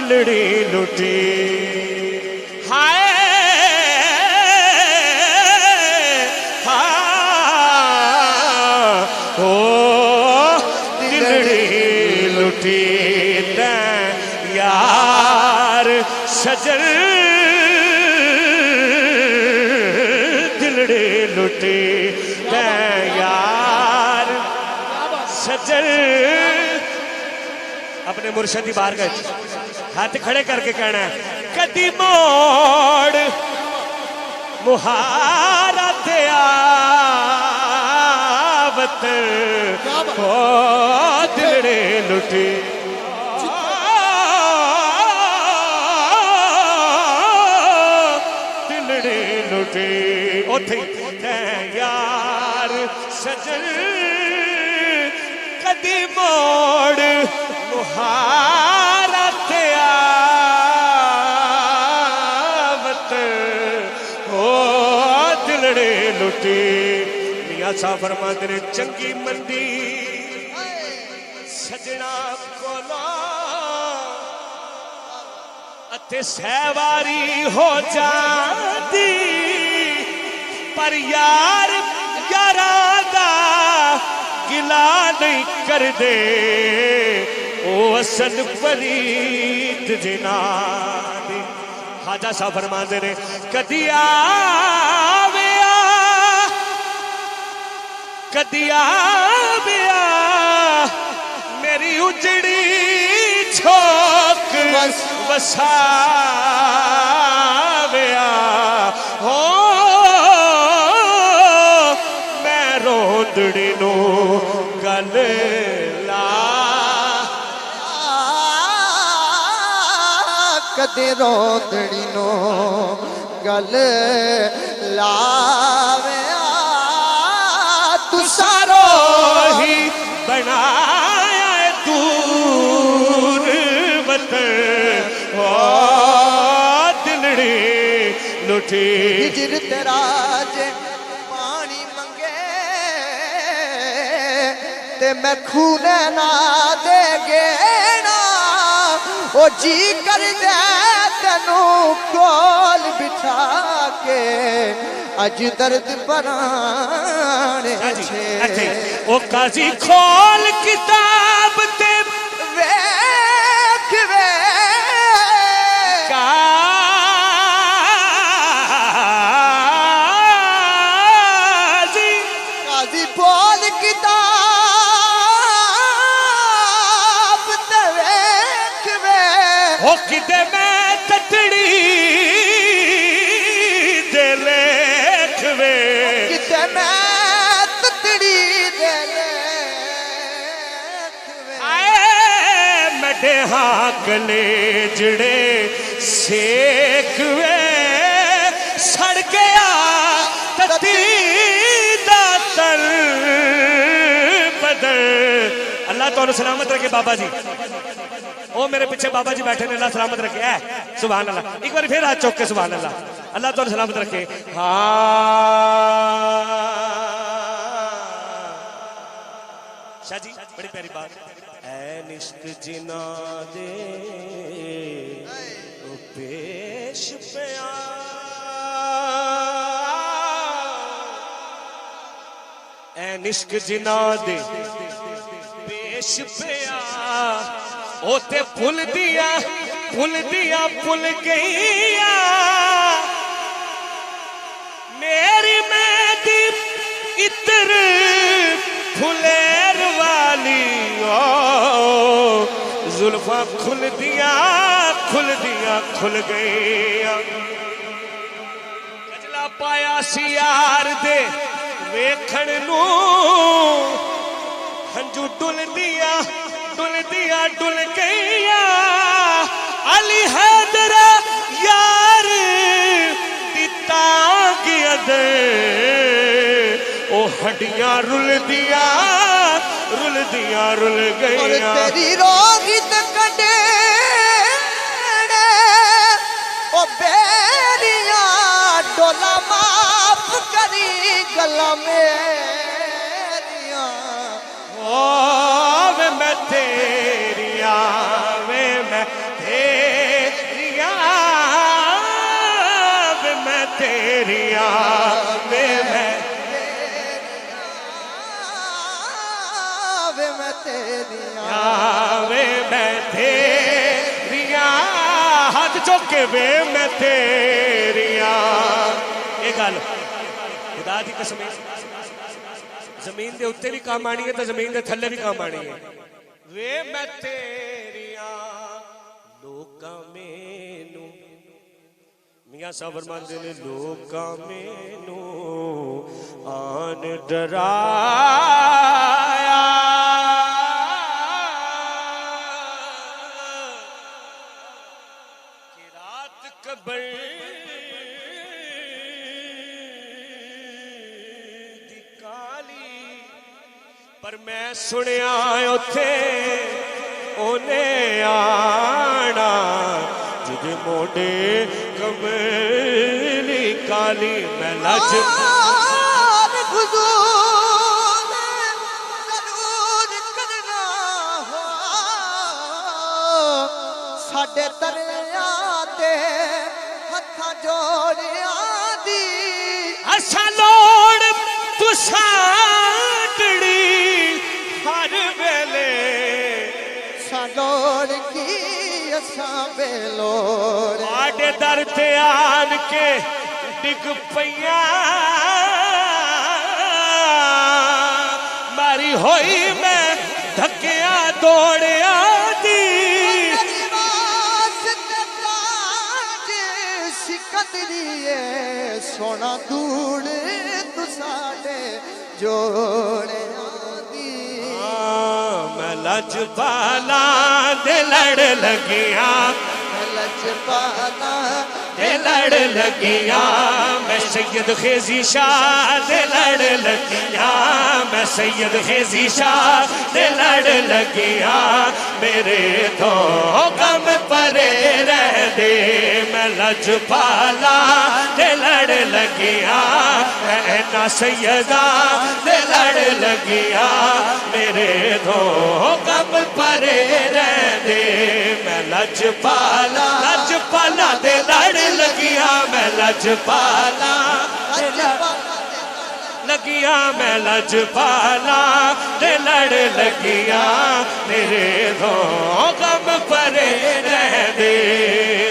दिलड़ी लुटी हाय ओ दिलड़ी लुटी यार सजन दिलड़ी लुटी यार सजन अपने मुर्शदी बाहर गए हाथ खड़े करके कहना है कदी मोड़ मुहारत आवत हो दिलड़े लुटी दिलड़े लुटी उथे यार सजन कदी मोड़ मुहारत आवत हो दिलड़े लुटी मियां साहब फरमाते ने चंगी मंदी सजना कोलो अते सहवारी हो जाती पर यार यारां दा गिला नहीं कर दे ओ असन फरीद जिनादी हाजा साहब फरमाते ने कदी आविया मेरी उजड़ी छोक वसाविया हो मैं रोंदड़ी नो गल कदे रोंदड़ी नो गल लावे तू सारो ही बनाया दूर वतन ओ दिलड़ी लुटी हिजर तेरा जे पानी मंगे ते मैं खूने ना दे गेना ओ जी कर दे तेनू कोल बिठा के अज दर्द पराने छे ओ काजी खोल किताब ते वेख वे काजी बोल किताब ते वेख वे ओ किते मैं ततड़ी दे लेख वे किते मैं ततड़ी दे लेख वे आए मडे हाँ गले जड़े सेक वे सड़ गया तती दा तल बदल अल्लाह तो सलामत रखे बाबा जी ओ मेरे पीछे बाबा जी बैठे ने अल्लाह सलामत रखे है सुभान अल्लाह एक बार फिर हाथ चौक के सुभान अल्लाह अल्लाह तो सलामत रखे हाँ शाह जी बड़ी प्यारी बात ऐ निश्क जिना दे ओ पेश पिया ऐ निश्क जिना दे पेश पिया ओ ते फुल दिया फुल गईया मेरी मेहंदी इतर फुलेर वाली ओ जुल्फा खुल दिया खुल गईया कजला पाया सी यार दे वेखण नू हंजू डुल गईया अली हैदरा यार दिता गया दे ओ हड्डियां रुल गईया तेरी रोहित कटे ओ बेरिया डोला माफ करी गला मेरिया ओ वे मैं तेरिया वे मैं तेरिया तेरिया वे मैं तेरिया वे मैं तेरिया हाथ चौके वे मैं तेरिया ये गल खुदा दी कसम जमीन दे उत्ते भी काम आनी है तो जमीन दे थल्ले भी काम आनी है वे मैं तेरिया लोका मेनू मियां साहब फरमांदे ने लोका मेनू आन डराया कि रात कबर दी काली पर मैं सुनिया उथे ओने आना जिदे मोडे कमली काली मैं लज साडे दरिया ते हत्था जोड़िया दी असा लोड़ तुसाटड़ी हर वेले सालोड़ की असा बेलोड़ आडे दर ते आन के डिग पईया मारी होई मैं धक्किया दौड़िया दी सिकंदरिए सोना दूड़ तू साडे जोड़े दी मैं लजपाला दे लड़ लगिया लजपाला दे लड़ लगिया मैं सैयद खेजी शाह दे लड़ लगिया मैं सैयद खेजी शाह दे लड़ लगिया मेरे तो गम परे रह दे मैं लजपाला दे लड़ लगिया ना सैयदा दे लड़ लगिया मेरे तो गम परे रह दे मैं लजपाला लजपाला दे लड़ लगिया मैं लजपाला लगिया मैं लजपाला दे लड़ लगिया मेरे दो गम परे रह दे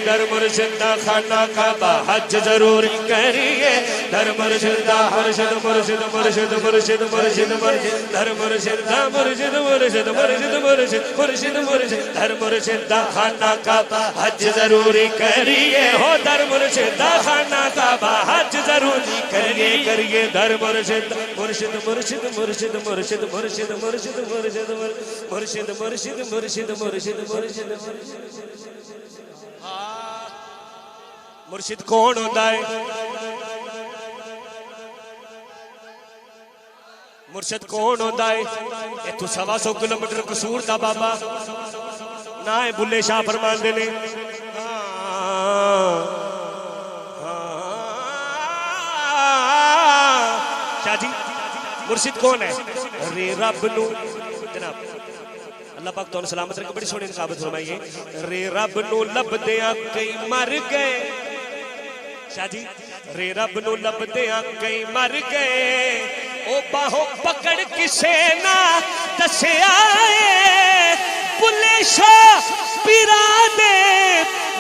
दर मुर्शिदा खाना काबा हज जरूर करिए दर मुर्शिदा मुर्शिद मुर्शिद मुर्शिद मुर्शिद मुर्शिद मुर्शिद दर मुर्शिदा मुर्शिद मुर्शिद मुर्शिद मुर्शिद मुर्शिद मुर्शिद दर मुर्शिदा खाना काबा हज जरूर करिए हो दर मुर्शिदा खाना काबा हज जरूर करिए करिए दर मुर्शिद मुर्शिद मुर्शिद मुर्शिद मुर्शिद मुर्शिद मुर्शिद मुर्शिद मुर्शिद मुर्शिद मुर्शिद मुर्शिद मुर्शिद मुर्शिद कौन होता है मुर्शिद कौन होता है इथों 125 किलोमीटर कसूर दा बाबा ना है बुल्ले शाह फरमांदे ने शाह जी मुर्शिद कौन है रे रब नू जनाब अल्लाह पाक तो सलामत रखे बड़ी सोहनी नकाबत फरमाइए रे रब नू लभदियां कई मर गए शाह जी रे रब नू लभदियां कई मर गए ओ बाहों पकड़ किसे ना दसिया बुल्ले शाह पीरा दे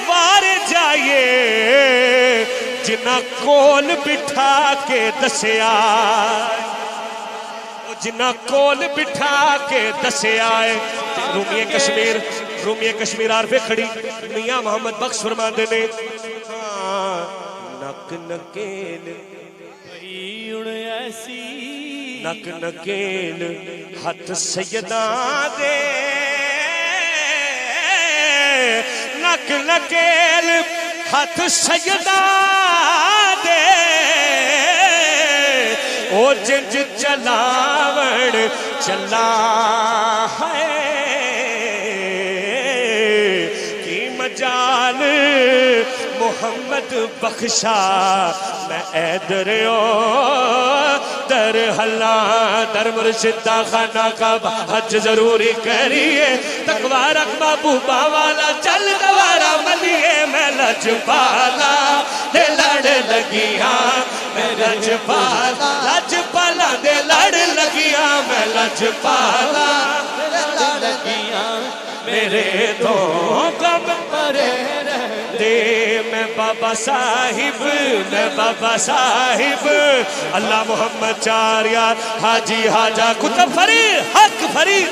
वार जाइए जिन्ना कोल बिठा के दसिया जिन्ना कोल बिठा के दसिया रूमिए कश्मीर आरफे खड़ी मियां मोहम्मद बख्श फरमांदे ने नक नकेल ऐसी नक नकेल हथ सैयदा दे नक नकेल हथ सैयदा दे ओ जिंज चलावण चला है की मजाल मोहम्मद बख्शा मैं ऐदर दर हल्ला दर मुर्शिदा खाना का हज जरूरी करिए तकवा रख महबूबा वाला चल गवारा मलिए मैं लजपाला दे लड़ लगिया मैं लजपाला दे लड़ लगिया मैं लजपाला लगिया मेरे तो कम परे दे मैं बाबा साहिब अल्लाह मोहम्मद चार यार हाजी हाजा कुतुब फरीद हक फरीद